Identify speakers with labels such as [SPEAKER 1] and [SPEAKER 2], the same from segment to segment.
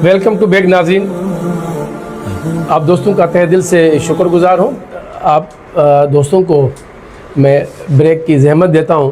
[SPEAKER 1] Welcome to bag ناظرین، آپ دوستوں کا تہ دل سے شکر گزار ہوں۔ آپ دوستوں کو میں بریک کی زحمت دیتا ہوں،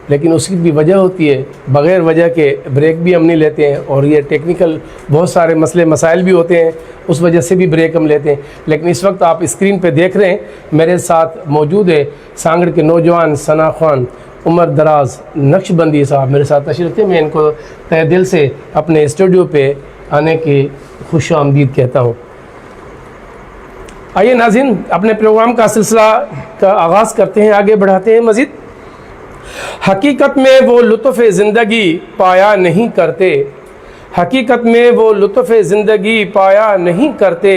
[SPEAKER 1] لیکن اس کی بھی وجہ ہوتی ہے، بغیر وجہ کے بریک بھی ہم نہیں لیتے ہیں، اور یہ ٹیکنیکل بہت سارے مسئلے مسائل بھی ہوتے ہیں، اس وجہ سے بھی بریک ہم لیتے ہیں۔ لیکن اس وقت آپ اسکرین پہ دیکھ رہے ہیں، میرے ساتھ موجود ہے سانگڑ کے نوجوان ثنا خوان عمر دراز نقش بندی صاحب میرے ساتھ تشریف تھے۔ میں ان کو تہ دل سے اپنے اسٹوڈیو پہ آنے کی خوش آمدید کہتا ہوں۔ آئیے ناظرین، اپنے پروگرام کا سلسلہ کا آغاز کرتے ہیں، آگے بڑھاتے ہیں مزید۔ حقیقت میں وہ لطف زندگی پایا نہیں کرتے، حقیقت میں وہ لطف زندگی پایا نہیں کرتے،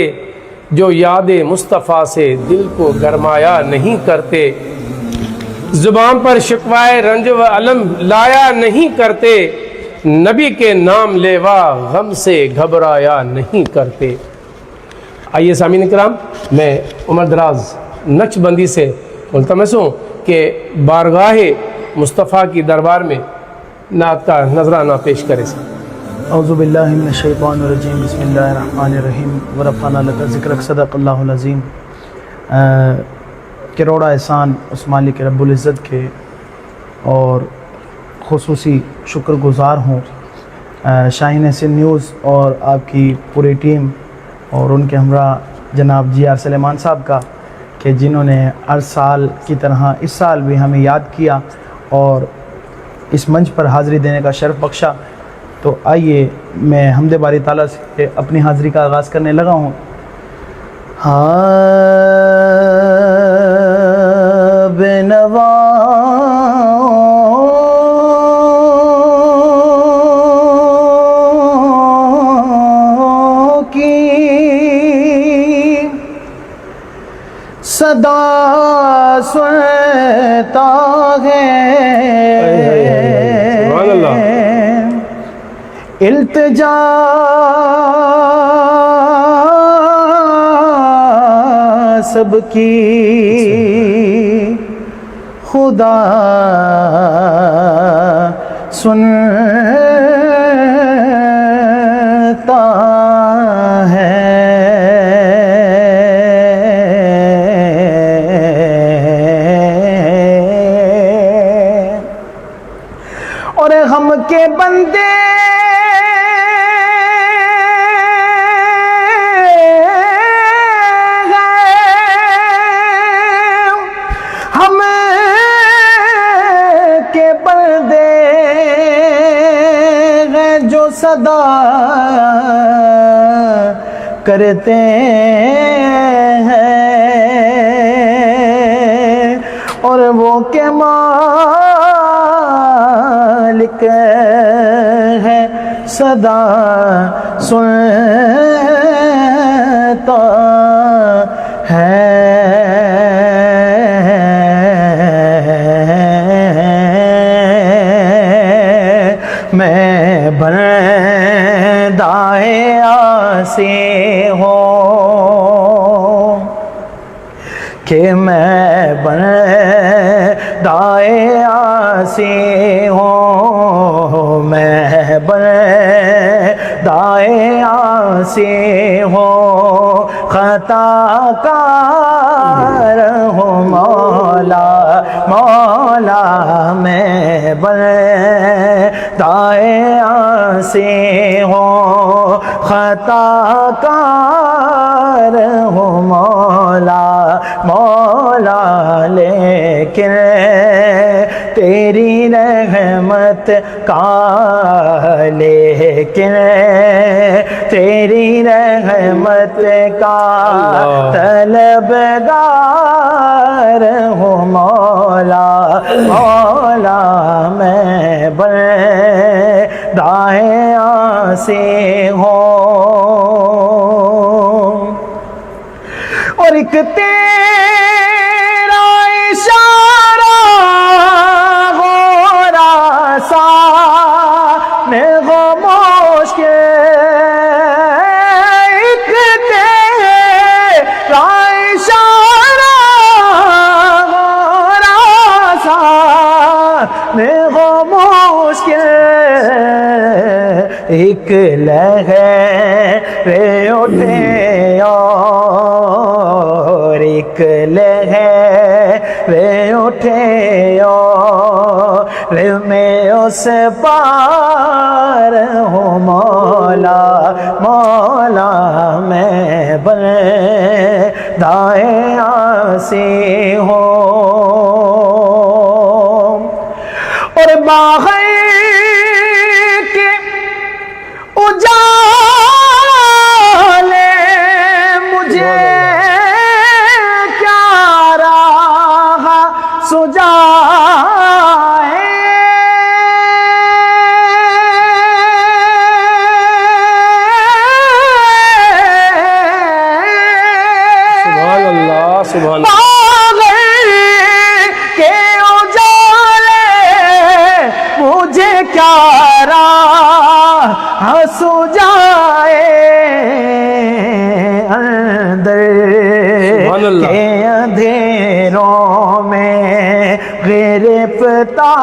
[SPEAKER 1] جو یاد مصطفیٰ سے دل کو گرمایا نہیں کرتے، زبان پر شکوائے رنج و علم لایا نہیں کرتے، نبی کے نام لیوا غم سے گھبرایا نہیں کرتے۔ آئیے سامعین کرام، میں عمر دراز نقش بندی سے ملتمس ہوں کہ بارگاہ مصطفیٰ کی دربار میں نعت کا نذرانہ پیش کرے۔
[SPEAKER 2] اعوذ باللہ من الشیطان الرجیم، بسم اللہ الرحمن الرحیم، ورفعنا لک ذکرک، صدق اللہ العظیم۔ کروڑا احسان اس مالک رب العزت کے، اور خصوصی شکر گزار ہوں شاہین حسین نیوز اور آپ کی پوری ٹیم اور ان کے ہمراہ جناب جی آر سلیمان صاحب کا، کہ جنہوں نے ہر سال کی طرح اس سال بھی ہمیں یاد کیا اور اس منچ پر حاضری دینے کا شرف بخشا۔ تو آئیے میں حمد باری تعالیٰ سے اپنی حاضری کا آغاز کرنے لگا ہوں۔ بے نوا کی صدا سنتا ہے،
[SPEAKER 1] سبحان اللہ،
[SPEAKER 2] التجا سب کی خدا سنتا ہے، اور ہم کے بندے صدا کرتے ہیں، اور وہ کے مالک ہے صدا سنتا ہے۔ میں بندائے آسی ہوں کہ میں بندائے آسی ہوں، میں بندائے آسی ہوں، خطا کار ہوں مولا مولا، میں بندائے آسی ہوں، خطا کار ہوں مولا مولا، لیکن تیری رحمت کا، لیکن تیری رحمت کا طلبگار ہوں مولا مولا، میں بندائے آسی ہوں، اور ایک تیرا اشارہ ہو راسا میں خاموش کے، ایک تیرا اشارہ ہو راسا میں خاموش کے، ایک لہر اٹھے اور ایک لہر اٹھے اور میں اس پار ہوں مولا مولا میں بندۂ عاصی ہوں اور باہر کے اجالے مجھے کیا راہ سجائے
[SPEAKER 1] سبحان اللہ سبحان اللہ
[SPEAKER 2] مجھے کیا راہ سجائے اندر کے اندھیروں میں گرفتار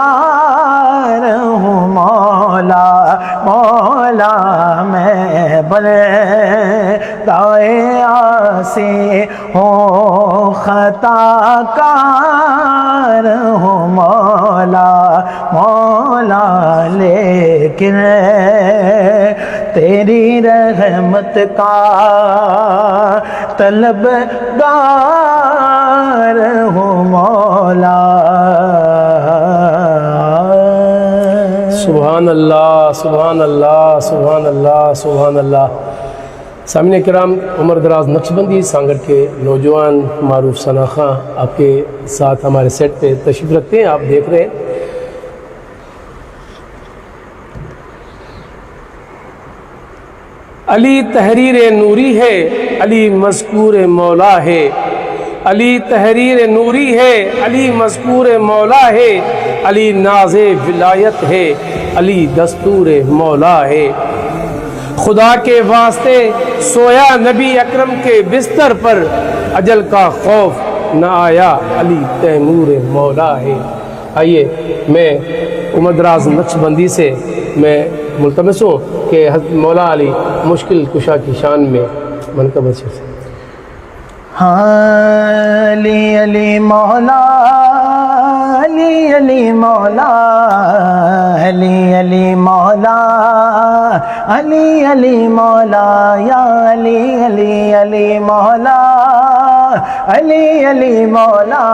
[SPEAKER 2] ہوں مولا مولا میں بندۂ عاصی ہوں خطا کار ہوں مولا مولا لیکن تیری رحمت کا طلبگار ہوں مولا
[SPEAKER 1] سبحان اللہ سبحان اللہ سبحان اللہ سبحان اللہ۔ سامعین کرام، عمر دراز نقشبندی سانگڑ کے نوجوان معروف ثنا خاں آپ کے ساتھ ہمارے سیٹ پہ تشریف رکھتے ہیں، آپ دیکھ رہے ہیں۔ علی تحریر نوری ہے، علی مذکور مولا ہے، علی تحریر نوری ہے، علی مذکور مولا ہے، علی ناز ولایت ہے، علی دستور مولا ہے۔ خدا کے واسطے سویا نبی اکرم کے بستر پر، اجل کا خوف نہ آیا، علی تیمور مولا ہے۔ آئیے میں عمر دراز نقشبندی سے میں ملتمس ہوں کہ حضرت مولا علی مشکل کشا کی شان میں منقبت سے
[SPEAKER 2] علی علی مولا علی علی مولا علی علی مولا علی علی مولا یا علی علی علی مولا علی علی مولا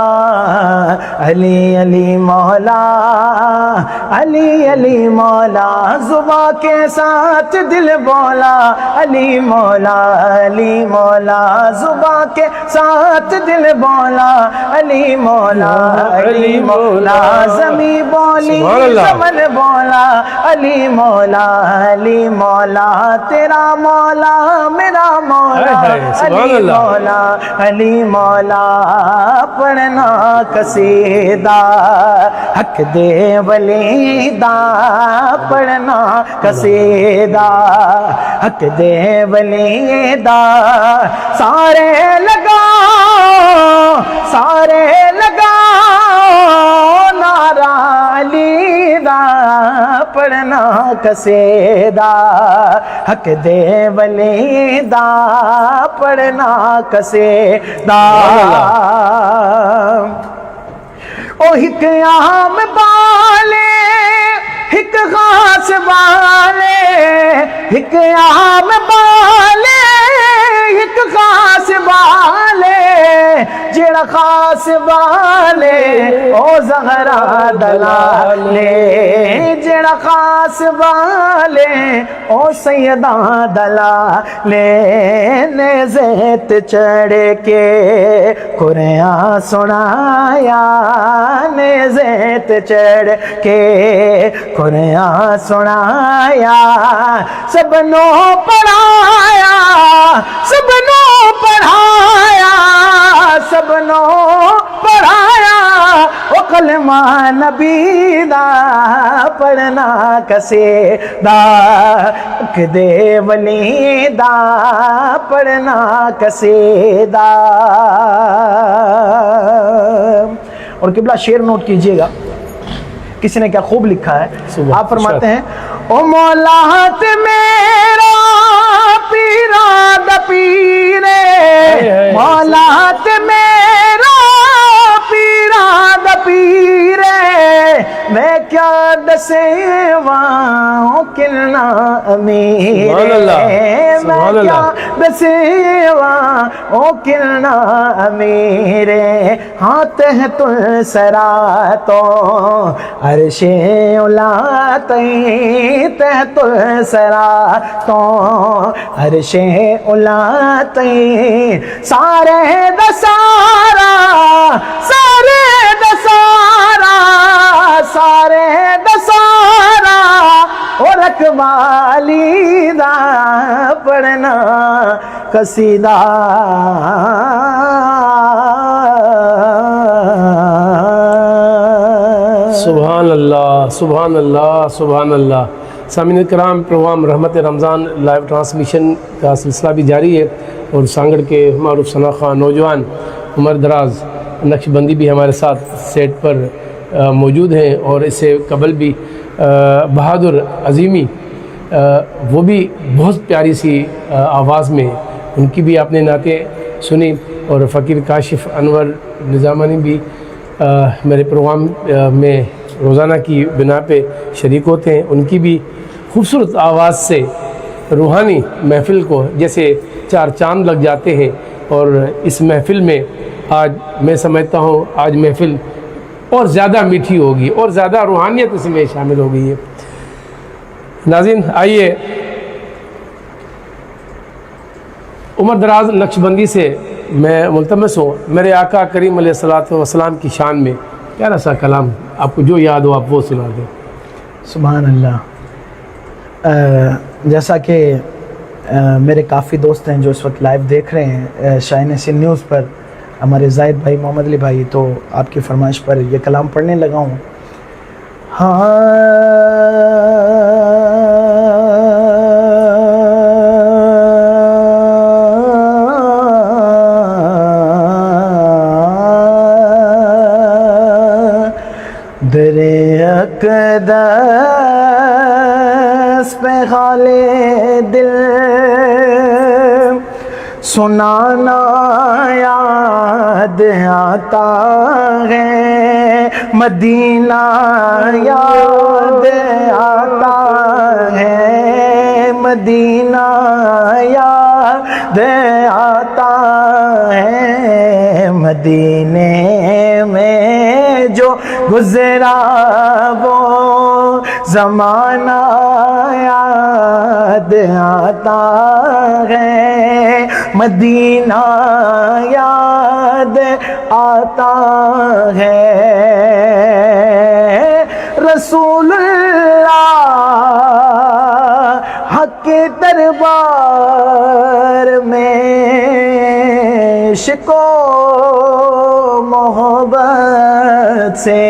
[SPEAKER 2] علی علی مولا علی علی مولا زباں کے ساتھ دل بولا علی مولا علی مولا زباں کے ساتھ دل بولا علی مولا علی مولا زمیں بولی زمن بولا علی مولا علی مولا تیرا مولا میرا مولا علی مولا علی مولا پڑھنا قصیدہ حق دے ولی دا پڑھنا قصیدہ حق دے ولی دا سارے لگاؤ نعرہ علی دا پڑھنا قصیدہ حق دے ولی دا پڑھنا قصیدہ او ہک عام بالے ہک خاص بالے ہک عام بالے ہک خاص بالے جڑا خاص بالے او زہرا دلالے جڑا خاص بالے او سیدہ دلالے نیزت چڑھ کے قرآن سنایا نیزت چڑھ کے قرآن سنایا سبنوں پڑھایا سبنوں پڑھایا سبنوں پڑھایا او کلمہ نبی دا پڑھنا قصیدہ حق دے ولی دا پڑھنا قصیدہ۔ اور قبلہ شعر نوٹ کیجئے گا، کسی نے کیا خوب لکھا ہے۔ آپ فرماتے ہیں او مولا ہاتھ میں کلنا امیر
[SPEAKER 1] سبحان اللہ،
[SPEAKER 2] میں
[SPEAKER 1] سبحان
[SPEAKER 2] کیا
[SPEAKER 1] اللہ۔
[SPEAKER 2] بسیوا او کلنا امیر ہاں تحت السرا تو عرش اولا تئی تحت السرا تو عرش اولا تئی سارے دسارا سارے دسارا سارے دسارا اور اقبالی دا پڑھنا قصیدہ
[SPEAKER 1] سبحان اللہ، سبحان اللہ، سبحان اللہ۔ سامعین کرام، پروگرام رحمت رمضان لائیو ٹرانسمیشن کا سلسلہ بھی جاری ہے اور سانگڑ کے معروف شناخواہ نوجوان عمر دراز نقش بندی بھی ہمارے ساتھ سیٹ پر موجود ہیں، اور اس سے قبل بھی بہادر عظیمی وہ بھی بہت پیاری سی آواز میں، ان کی بھی آپ نے نعتیں سنی، اور فقیر کاشف انور نظامانی بھی میرے پروگرام میں روزانہ کی بنا پہ شریک ہوتے ہیں، ان کی بھی خوبصورت آواز سے روحانی محفل کو جیسے چار چاند لگ جاتے ہیں، اور اس محفل میں آج میں سمجھتا ہوں آج محفل اور زیادہ میٹھی ہوگی اور زیادہ روحانیت اس میں شامل ہو گئی ہے۔ ناظرین آئیے عمر دراز نقش بندی سے میں ملتمس ہوں میرے آقا کریم علیہ الصلوۃ والسلام کی شان میں پیارا سا کلام، آپ کو جو یاد ہو آپ وہ سنا دیں۔
[SPEAKER 2] سبحان اللہ۔ جیسا کہ میرے کافی دوست ہیں جو اس وقت لائیو دیکھ رہے ہیں شاہین ایشین نیوز پر، ہمارے زاہد بھائی، محمد علی بھائی، تو آپ کی فرمائش پر یہ کلام پڑھنے لگا ہوں۔ در اقدس پہ حالِ دل سنانا یاد آتا ہے، مدینہ یاد آتا ہے، مدینہ یاد آتا ہے، مدینے میں جو گزرا وہ زمانہ یاد آتا ہے، مدینہ یاد آتا ہے۔ رسول اللہ حق کے دربار میں عشق و محبت سے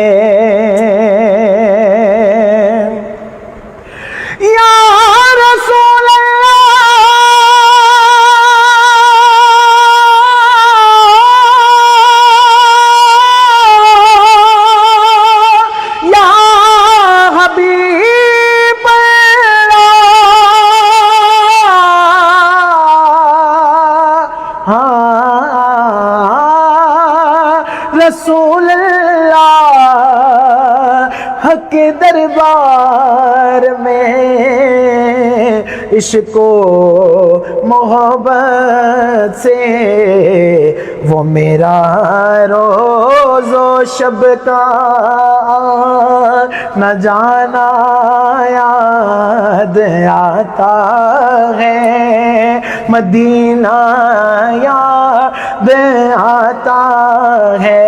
[SPEAKER 2] یا رسول اللہ، یا حبیب اللہ، رسول اللہ حق کے دربار میں عشق و محبت سے وہ میرا روز و شب کا نہ جانا یاد آتا ہے، مدینہ یاد آتا ہے۔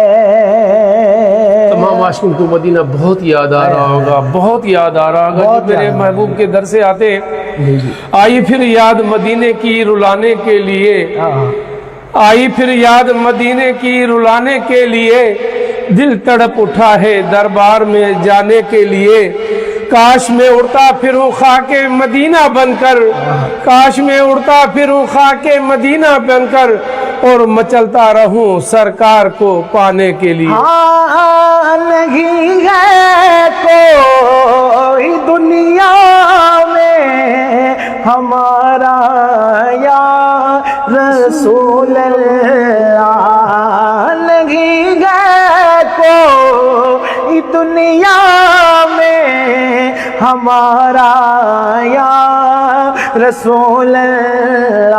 [SPEAKER 1] تمام عاشقوں کو مدینہ بہت یاد آ رہا ہوگا، بہت یاد آ رہا ہوگا
[SPEAKER 2] بہت
[SPEAKER 1] جب میرے
[SPEAKER 2] یاد آ رہا
[SPEAKER 1] محبوب کے در سے آتے آئی پھر یاد مدینے کی رلانے کے لیے، آئی پھر یاد مدینے کی رلانے کے لیے، دل تڑپ اٹھا ہے دربار میں جانے کے لیے، کاش میں اڑتا پھروں خاک مدینہ بن کر، کاش میں اڑتا پھروں خاک مدینہ بن کر، اور مچلتا رہوں سرکار کو پانے کے لیے۔
[SPEAKER 2] نہیں ہے کوئی دنیا میں ہمارا یا رسول اللہ، نہیں ہے کوئی دنیا میں ہمارا یا رسول اللہ،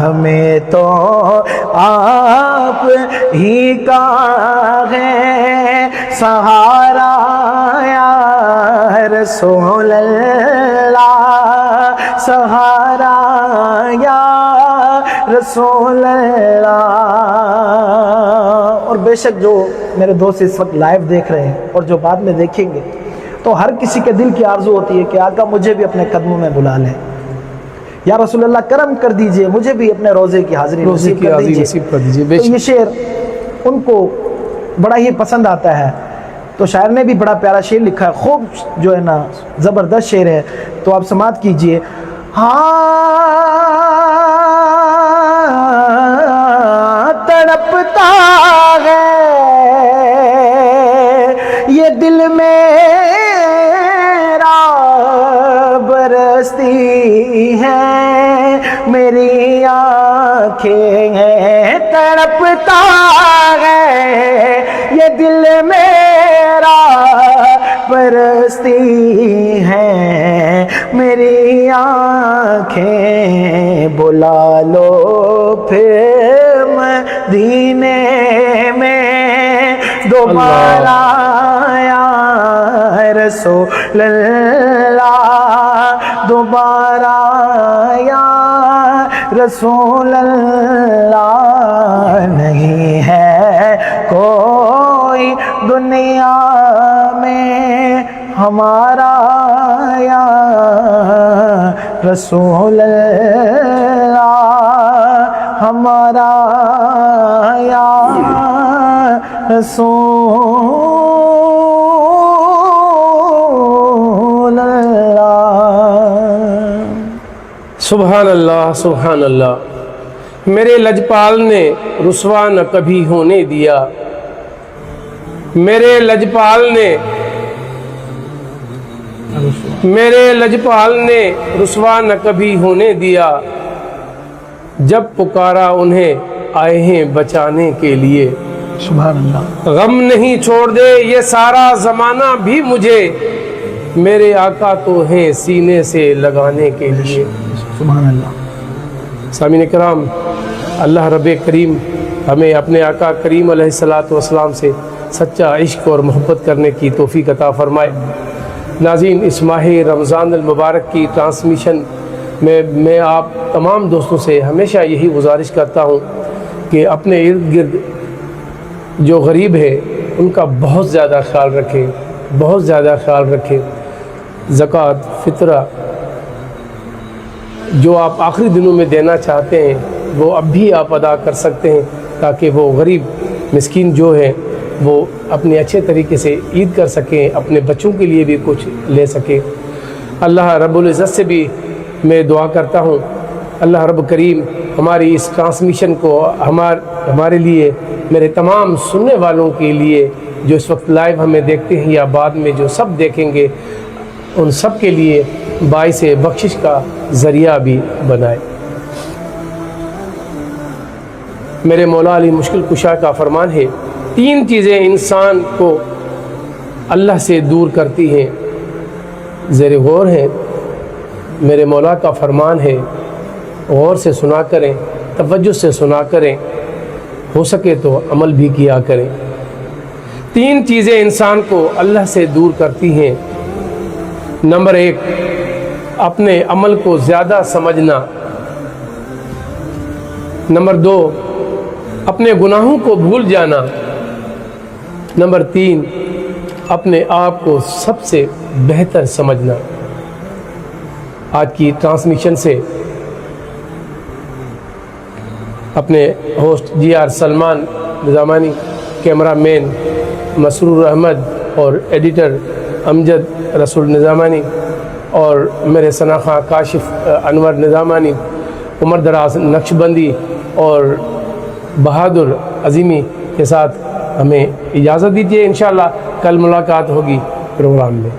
[SPEAKER 2] ہمیں تو آپ ہی کا ہے سہارا یا رسول اللہ، سہارا یا رسول اللہ۔ اور بے شک جو میرے دوست اس وقت لائیو دیکھ رہے ہیں اور جو بعد میں دیکھیں گے، تو ہر کسی کے دل کی آرزو ہوتی ہے کہ آقا مجھے بھی اپنے قدموں میں بلا لیں، یا رسول اللہ کرم کر دیجئے مجھے بھی اپنے روزے کی حاضری نصیب کر دیجئے۔ تو یہ شعر ان کو بڑا ہی پسند آتا ہے، تو شاعر نے بھی بڑا پیارا شعر لکھا ہے، خوب جو ہے نا زبردست شعر ہے، تو آپ سماعت کیجئے۔ تڑپتا ہے یہ دل میرا، برستی ہے میری آنکھیں ہیں، تڑپتا ہے یہ دل میرا، برستی ہے میری آنکھیں، بلا لو پھر مدینے میں دوبارہ یا رسول اللہ، دوبارہ یا رسول اللہ۔ نہیں ہے کوئی دنیا میں ہمارا یا رسول اللہ، ہمارا یا رسول اللہ۔
[SPEAKER 1] سبحان اللہ سبحان اللہ۔ میرے لجپال نے رسوا نہ کبھی ہونے دیا، میرے لجپال نے رسوا نہ کبھی ہونے دیا، جب پکارا انہیں آئے ہیں بچانے کے لیے۔
[SPEAKER 2] سبحان اللہ۔
[SPEAKER 1] غم نہیں چھوڑ دے یہ سارا زمانہ بھی مجھے، میرے آقا تو ہیں سینے سے لگانے کے لیے۔
[SPEAKER 2] سبحان اللہ۔
[SPEAKER 1] سامعین کرام، اللہ رب کریم ہمیں اپنے آقا کریم علیہ السلام سے سچا عشق اور محبت کرنے کی توفیق عطا فرمائے۔ ناظرین، اس ماہ رمضان المبارک کی ٹرانسمیشن میں میں آپ تمام دوستوں سے ہمیشہ یہی گزارش کرتا ہوں کہ اپنے ارد گرد جو غریب ہے ان کا بہت زیادہ خیال رکھیں، بہت زیادہ خیال رکھیں۔ زکوٰۃ، فطرہ جو آپ آخری دنوں میں دینا چاہتے ہیں وہ اب بھی آپ ادا کر سکتے ہیں، تاکہ وہ غریب مسکین جو ہے وہ اپنے اچھے طریقے سے عید کر سکیں، اپنے بچوں کے لیے بھی کچھ لے سکیں۔ اللہ رب العزت سے بھی میں دعا کرتا ہوں، اللہ رب کریم ہماری اس ٹرانسمیشن کو ہمارے لیے، میرے تمام سننے والوں کے لیے جو اس وقت لائیو ہمیں دیکھتے ہیں یا بعد میں جو سب دیکھیں گے، ان سب کے لیے باعث بخشش کا ذریعہ بھی بنائے۔ میرے مولا علی مشکل کشا کا فرمان ہے، 3 چیزیں انسان کو اللہ سے دور کرتی ہیں، زیر غور ہیں۔ میرے مولا کا فرمان ہے، غور سے سنا کریں، توجہ سے سنا کریں، ہو سکے تو عمل بھی کیا کریں۔ 3 چیزیں انسان کو اللہ سے دور کرتی ہیں۔ نمبر 1، اپنے عمل کو زیادہ سمجھنا۔ نمبر 2، اپنے گناہوں کو بھول جانا۔ نمبر 3، اپنے آپ کو سب سے بہتر سمجھنا۔ آج کی ٹرانسمیشن سے اپنے host GR Salman Nizamani, camera man Masroor Ahmed اور ایڈیٹر امجد رسول نظامانی، اور میرے ثناخواں کاشف انور نظامانی، عمر دراز نقشبندی اور بہادر عظیمی کے ساتھ ہمیں اجازت دیجیے۔ انشاءاللہ کل ملاقات ہوگی پروگرام میں۔